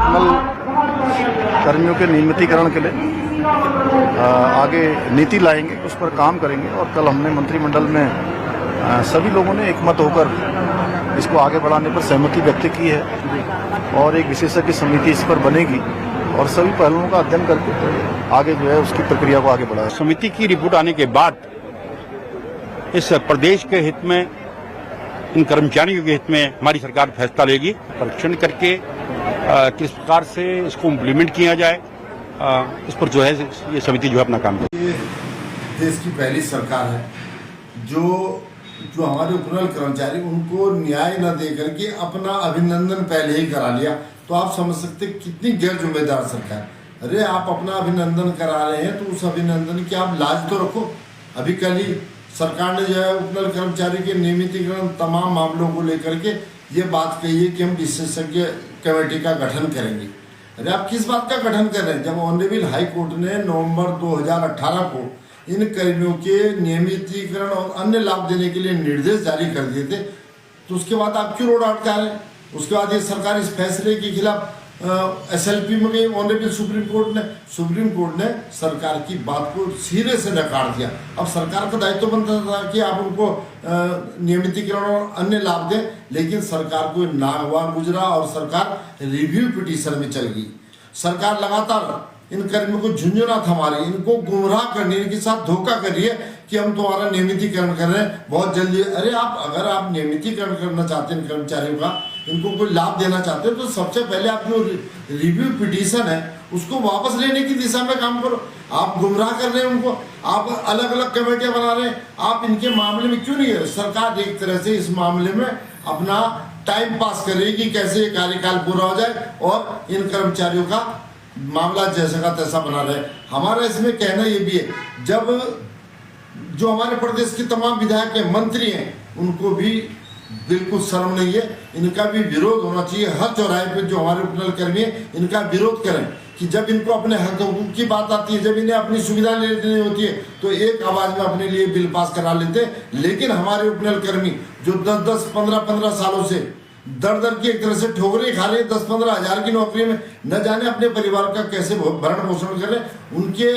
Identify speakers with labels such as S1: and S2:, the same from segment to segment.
S1: उपनल कर्मियों के नियमितीकरण के लिए आगे नीति लाएंगे, उस पर काम करेंगे। और कल हमने मंत्रिमंडल में सभी लोगों ने एकमत होकर इसको आगे बढ़ाने पर सहमति व्यक्त की है और एक विशेषज्ञ समिति इस पर बनेगी और सभी पहलुओं का अध्ययन करके आगे जो है उसकी प्रक्रिया को आगे बढ़ाएगा।
S2: समिति की रिपोर्ट आने के बाद इस प्रदेश के हित में, इन कर्मचारियों के हित में हमारी सरकार फैसला लेगी। परीक्षण करके किस प्रकार से इसको इम्प्लीमेंट किया जाए, इस पर जो है ये समिति जो है अपना काम करेगी।
S3: ये देश की पहली सरकार है जो हमारे उपनल कर्मचारी उनको न्याय न दे करके अपना अभिनंदन पहले ही करा लिया, तो आप समझ सकते कितनी गैर जिम्मेदार सरकार। अरे आप अपना अभिनंदन करा रहे हैं तो उस अभिनंदन की आप लाज तो रखो। अभी कल ही सरकार ने जो है उपनल कर्मचारी के नियमितीकरण तमाम मामलों को लेकर के ये बात कही है कि हम विशेषज्ञ कमेटी का गठन करेंगे। अरे आप किस बात का गठन कर रहे हैं? जब ऑनरेबल हाई कोर्ट ने नवंबर 2018 को इन कर्मियों के नियमितीकरण और अन्य लाभ देने के लिए निर्देश जारी कर दिए थे, तो उसके बाद आप क्यों रोड अटका रहे हैं? उसके बाद ये सरकार इस फैसले के खिलाफ SLP में गई। ऑनरेबल सुप्रीम कोर्ट ने सरकार की बात को सिरे से नकार दिया। अब सरकार का दायित्व बनता था कि आप उनको नियमितीकरण और अन्य लाभ दें, लेकिन सरकार को नागवार गुजरा और सरकार रिव्यू पिटीशन में चल गई। सरकार लगातार इन कर्मियों को झुंझुना थमा रही, इनको गुमराह करने, इनके साथ धोखा कर रही है कि हम तुम्हारा नियमितीकरण कर रहे हैं बहुत जल्दी। अरे अगर आप नियमितीकरण करना चाहते हैं कर्मचारियों का, इनको कोई लाभ देना चाहते हैं, तो सबसे पहले आप जो रिव्यू पिटीशन है उसको वापस लेने की दिशा में काम करो। आप गुमराह कर रहे हैं उनको, आप अलग अलग कमेटियां बना रहे हैं। आप इनके मामले में क्यों नहीं है? सरकार एक तरह से इस मामले में अपना टाइम पास कर रही है कि कैसे ये कार्यकाल पूरा हो जाए और इन कर्मचारियों का मामला जैसा का तैसा बना रहे। हमारा इसमें कहना ये भी है, जब जो हमारे प्रदेश के तमाम विधायक हैं, मंत्री हैं, उनको भी बिल्कुल शर्म नहीं है, इनका भी विरोध होना चाहिए। हर चौराहे पे जो हमारे उपनल कर्मी हैं इनका विरोध करें कि जब इनको अपने हक हकूक की बात आती है, जब इन्हें अपनी सुविधा लेनी होती है तो एक आवाज में अपने लिए बिल पास करा लेते हैं। लेकिन हमारे उपनल कर्मी जो 10-10, 15-15 सालों से दर की एक तरह से ठोकरे खा रहे हैं, 10-15 हजार की नौकरी में, न जाने अपने परिवार का कैसे भरण पोषण कर रहे हैं। उनके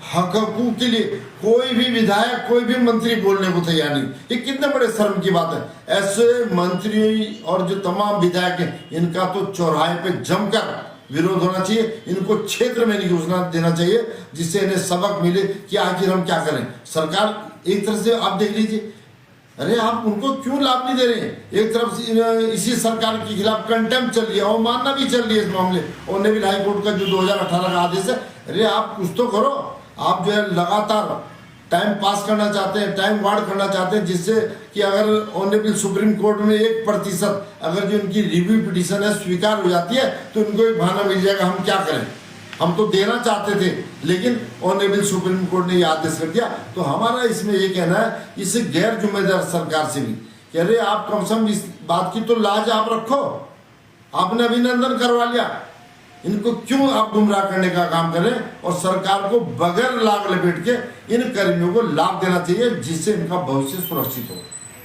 S3: हक हकूक के लिए कोई भी विधायक, कोई भी मंत्री बोलने को तैयार नहीं। ये कितने बड़े शर्म की बात है। ऐसे मंत्री और जो तमाम विधायक हैं, इनका तो चौराहे पे जमकर विरोध होना चाहिए। इनको क्षेत्र में नहीं घुसना देना चाहिए, जिससे इन्हें सबक मिले कि आखिर हम क्या करें। सरकार एक तरह से आप देख लीजिए, अरे आप उनको क्यों लाभ नहीं दे रहे हैं? एक तरफ से इसी सरकार के खिलाफ कंटेम्प्ट चल रही है, अवमानना भी चल रही है इस मामले। ऑनरेबल हाई कोर्ट का जो 2018 का आदेश है, अरे आप कुछ तो करो। आप जो है लगातार टाइम पास करना चाहते हैं, टाइम वार्ड करना चाहते हैं, जिससे कि अगर ऑनरेबल सुप्रीम कोर्ट में 1% अगर जो इनकी रिव्यू पिटीशन है स्वीकार हो जाती है तो इनको एक बहाना मिल जाएगा हम क्या करें। हम तो देना चाहते थे लेकिन ऑनरेबल सुप्रीम कोर्ट ने ये आदेश कर दिया। तो हमारा इसमें ये कहना है इस गैर जिम्मेदार सरकार से भी कि अरे आप कम से कम इस बात की तो लाज आप रखो। आपने अभिनंदन करवा लिया, इनको क्यों आप गुमराह करने का काम करें? और सरकार को बगैर लाग लपेट के इन कर्मियों को लाभ देना चाहिए, जिससे इनका भविष्य सुरक्षित हो।